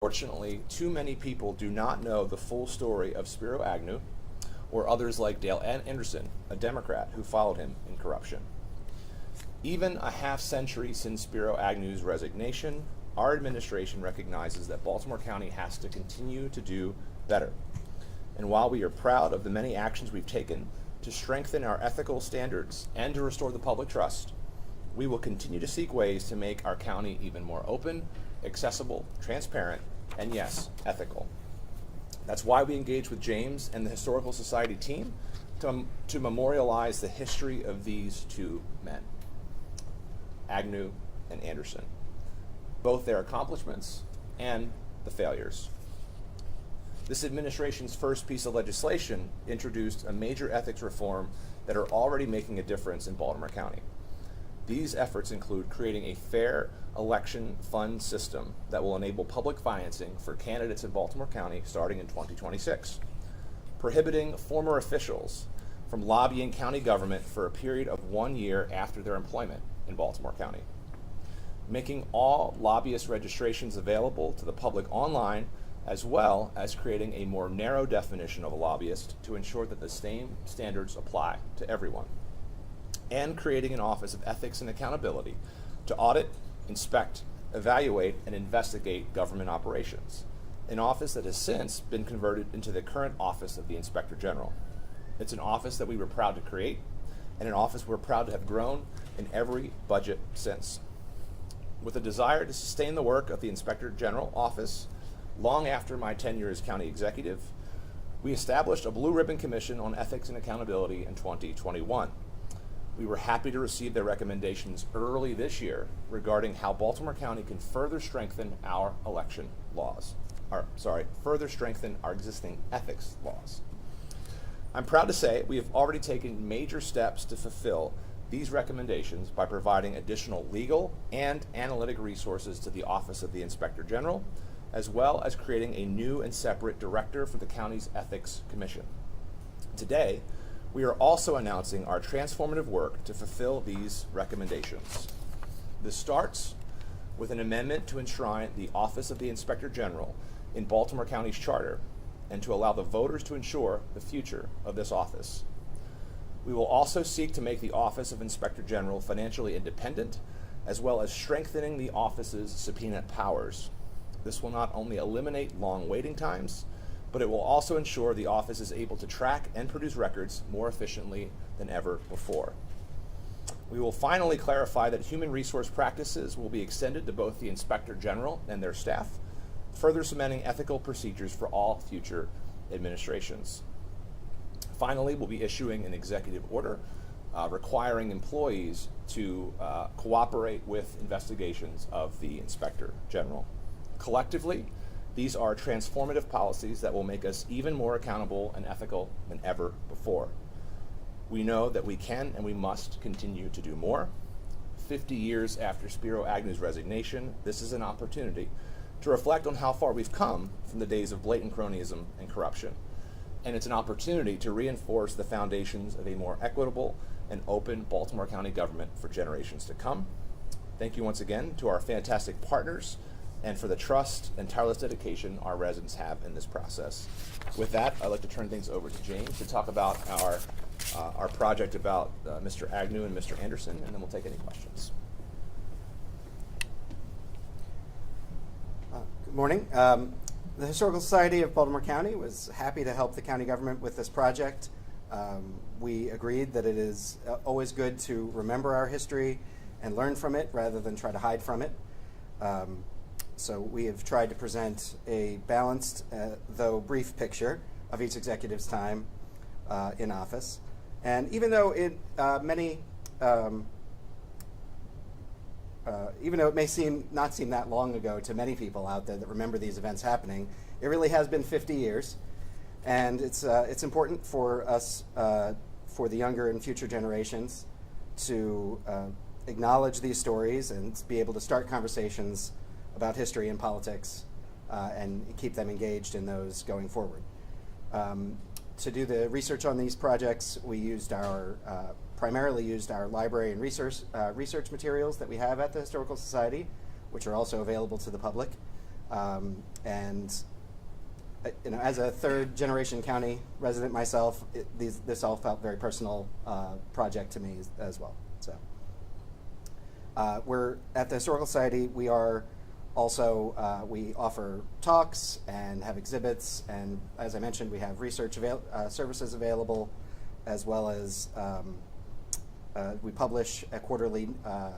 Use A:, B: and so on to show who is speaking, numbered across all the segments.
A: Unfortunately, too many people do not know the full story of Spiro Agnew or others like Dale Anderson, a Democrat who followed him in corruption. Even a half century since Spiro Agnew's resignation, our administration recognizes that Baltimore County has to continue to do better. And while we are proud of the many actions we've taken to strengthen our ethical standards and to restore the public trust, we will continue to seek ways to make our county even more open, accessible, transparent, and yes, ethical. That's why we engage with James and the Historical Society team to memorialize the history of these two men, Agnew and Anderson, both their accomplishments and the failures. This administration's first piece of legislation introduced a major ethics reform that are already making a difference in Baltimore County. These efforts include creating a fair election fund system that will enable public financing for candidates in Baltimore County starting in 2026, prohibiting former officials from lobbying county government for a period of 1 year after their employment in Baltimore County, making all lobbyist registrations available to the public online, as well as creating a more narrow definition of a lobbyist to ensure that the same standards apply to everyone, and creating an Office of Ethics and Accountability to audit, inspect, evaluate, and investigate government operations, an office that has since been converted into the current Office of the Inspector General. It's an office that we were proud to create, and an office we're proud to have grown in every budget since. With a desire to sustain the work of the Inspector General Office long after my tenure as County Executive, we established a Blue Ribbon Commission on Ethics and Accountability in 2021. We were happy to receive their recommendations early this year regarding how Baltimore County can further strengthen our election laws. Further strengthen our existing ethics laws. I'm proud to say we have already taken major steps to fulfill these recommendations by providing additional legal and analytic resources to the Office of the Inspector General, as well as creating a new and separate director for the county's Ethics Commission. Today, we are also announcing our transformative work to fulfill these recommendations. This starts with an amendment to enshrine the Office of the Inspector General in Baltimore County's charter and to allow the voters to ensure the future of this office. We will also seek to make the Office of Inspector General financially independent, as well as strengthening the office's subpoena powers. This will not only eliminate long waiting times, but it will also ensure the office is able to track and produce records more efficiently than ever before. We will finally clarify that human resource practices will be extended to both the Inspector General and their staff, further cementing ethical procedures for all future administrations. Finally, we'll be issuing an executive order requiring employees to cooperate with investigations of the Inspector General. Collectively, these are transformative policies that will make us even more accountable and ethical than ever before. We know that we can and we must continue to do more. 50 years after Spiro Agnew's resignation, this is an opportunity to reflect on how far we've come from the days of blatant cronyism and corruption. And it's an opportunity to reinforce the foundations of a more equitable and open Baltimore County government for generations to come. Thank you once again to our fantastic partners and for the trust and tireless dedication our residents have in this process. With that, I'd like to turn things over to James to talk about our project about Mr. Agnew and Mr. Anderson, and then we'll take any questions.
B: Good morning. The Historical Society of Baltimore County was happy to help the county government with this project. We agreed that it is always good to remember our history and learn from it rather than try to hide from it. So we have tried to present a balanced, though brief picture of each executive's time in office. And even though it may not seem that long ago to many people out there that remember these events happening, it really has been 50 years. And it's important for us, for the younger and future generations, to acknowledge these stories and be able to start conversations about history and politics and keep them engaged in those going forward. To do the research on these projects, we primarily used our library and research materials that we have at the Historical Society, which are also available to the public. and as a third-generation county resident myself, this all felt very personal project to me as well. So, we're at the Historical Society. We are also we offer talks and have exhibits, and as I mentioned, we have research services available, as well as we publish a quarterly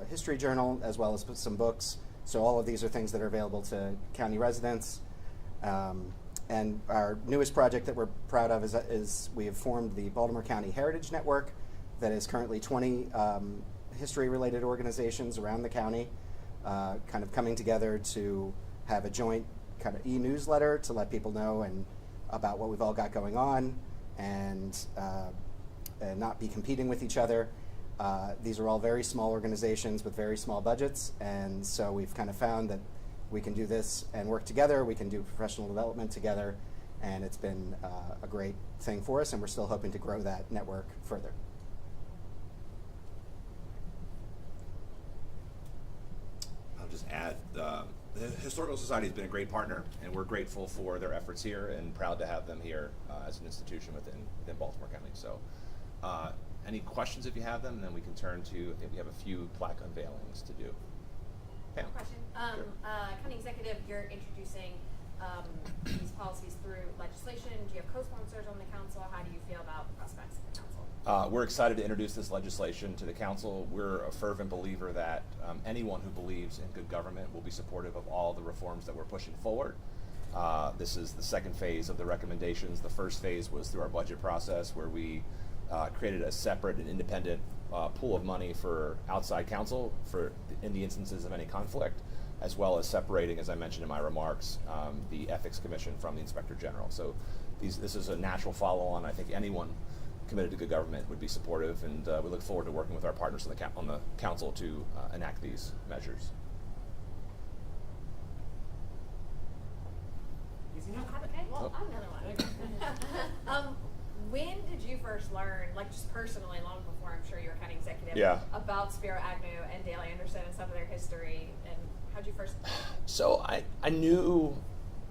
B: history journal, as well as some books. So all of these are things that are available to county residents. And our newest project that we're proud of is we have formed the Baltimore County Heritage Network that is currently 20 history-related organizations around the county kind of coming together to have a joint kind of e-newsletter to let people know and about what we've all got going on and not be competing with each other. These are all very small organizations with very small budgets, and so we've kind of found that we can do this and work together. We can do professional development together, and it's been a great thing for us, and we're still hoping to grow that network further.
A: I'll just add, the Historical Society has been a great partner, and we're grateful for their efforts here and proud to have them here as an institution within Baltimore County. So any questions if you have them, and then we can turn to, I think we have a few plaque unveilings to do. Pam.
C: Question.
A: Sure.
C: County Executive, you're introducing these policies through legislation. Do you have co-sponsors on the council? How do you feel about prospects of the council?
A: We're excited to introduce this legislation to the council. We're a fervent believer that anyone who believes in good government will be supportive of all the reforms that we're pushing forward. This is the second phase of the recommendations. The first phase was through our budget process, where we created a separate and independent pool of money for outside counsel in the instances of any conflict, as well as separating, as I mentioned in my remarks, the Ethics Commission from the Inspector General. So this is a natural follow-on. I think anyone committed to good government would be supportive, and we look forward to working with our partners on the council to enact these measures.
C: Okay, well, I have another one. When did you first learn, like just personally, long before I'm sure you were county executive, about Spiro Agnew and Dale Anderson and some of their history, and how'd you first?
A: So I knew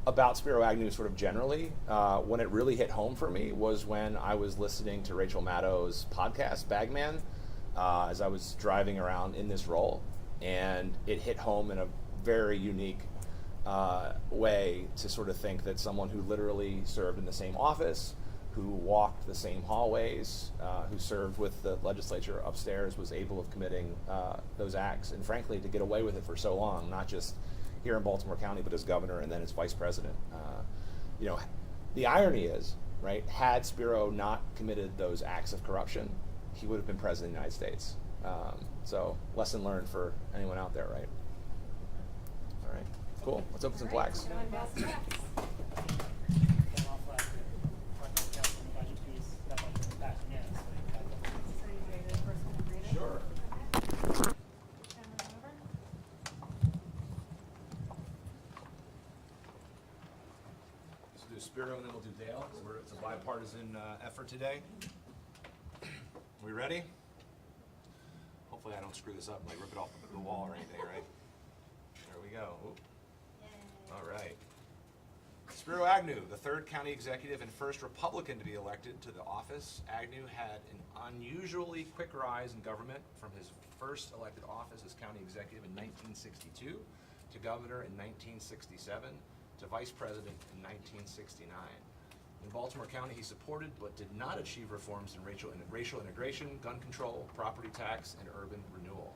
A: about Spiro Agnew sort of generally. When it really hit home for me was when I was listening to Rachel Maddow's podcast, Bagman, as I was driving around in this role, and it hit home in a very unique way to sort of think that someone who literally served in the same office, who walked the same hallways, who served with the legislature upstairs, was able of committing those acts, and frankly, to get away with it for so long, not just here in Baltimore County, but as governor and then as vice president. The irony is, right, had Spiro not committed those acts of corruption, he would have been president of the United States. So lesson learned for anyone out there, right? All right, cool. Let's open some flags. Sure. So do Spiro and then we'll do Dale. It's a bipartisan effort today. We ready? Hopefully I don't screw this up and like rip it off the wall or anything, right? There we go. Ooh. All right. Spiro Agnew, the third county executive and first Republican to be elected to the office. Agnew had an unusually quick rise in government from his first elected office as county executive in 1962 to governor in 1967 to vice president in 1969. In Baltimore County, he supported but did not achieve reforms in racial integration, gun control, property tax, and urban renewal.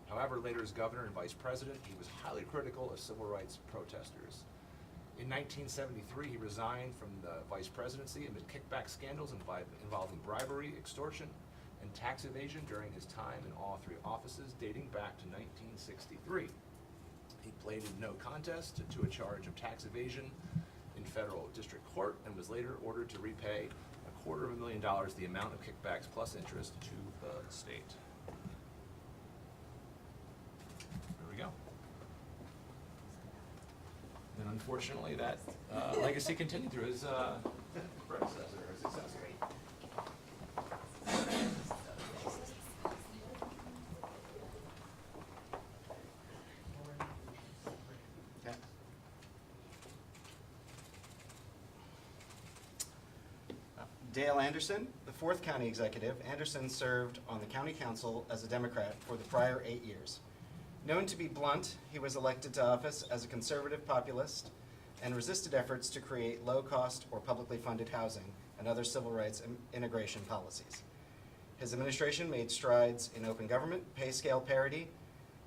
A: However, later as governor and vice president, he was highly critical of civil rights protesters. In 1973, he resigned from the vice presidency amid kickback scandals involving bribery, extortion, and tax evasion during his time in all three offices dating back to 1963. He pleaded no contest to a charge of tax evasion in federal district court and was later ordered to repay $250,000, the amount of kickbacks plus interest, to the state. There we go. And unfortunately, that legacy continued through his predecessor or successor.
B: Dale Anderson, the 4th County Executive. Anderson served on the County Council as a Democrat for the prior 8 years. Known to be blunt, he was elected to office as a conservative populist and resisted efforts to create low-cost or publicly funded housing and other civil rights and integration policies. His administration made strides in open government, pay scale parity,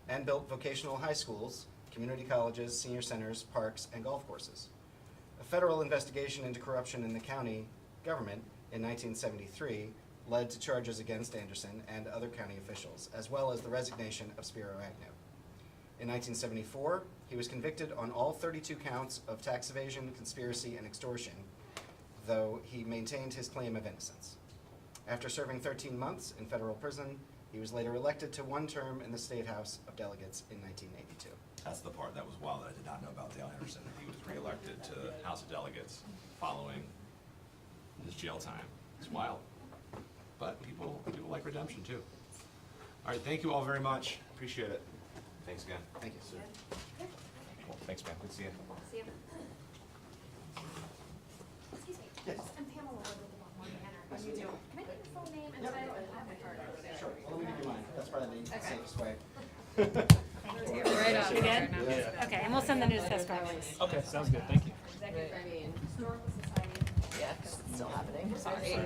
B: and built vocational high schools, community colleges, senior centers, parks, and golf courses. A federal investigation into corruption in the county government in 1973 led to charges against Anderson and other county officials, as well as the resignation of Spiro Agnew. In 1974, he was convicted on all 32 counts of tax evasion, conspiracy, and extortion, though he maintained his claim of innocence. After serving 13 months in federal prison, he was later elected to 1 term in the State House of Delegates in 1982.
A: That's the part that was wild that I did not know about Dale Anderson. He was reelected to the House of Delegates following his jail time. It's wild. But people like redemption too. All right, thank you all very much. Appreciate it. Thanks again.
B: Thank you, sir.
A: Cool. Thanks, man. Good to see you.
C: See you. Excuse me.
B: Yes.
C: I'm Pamela with the Baltimore County. How do you do? Can I get your full name and title? I have my card over there.
B: Sure. Well, let me give you mine. That's probably the
C: Okay.
B: safest way.
C: Thank you. Right on.
D: You good?
C: Yeah.
D: Okay, and we'll send the news test card.
E: Okay, sounds good, thank you.
C: Executive for Historical Society.
D: Yeah, 'cause it's still happening, sorry.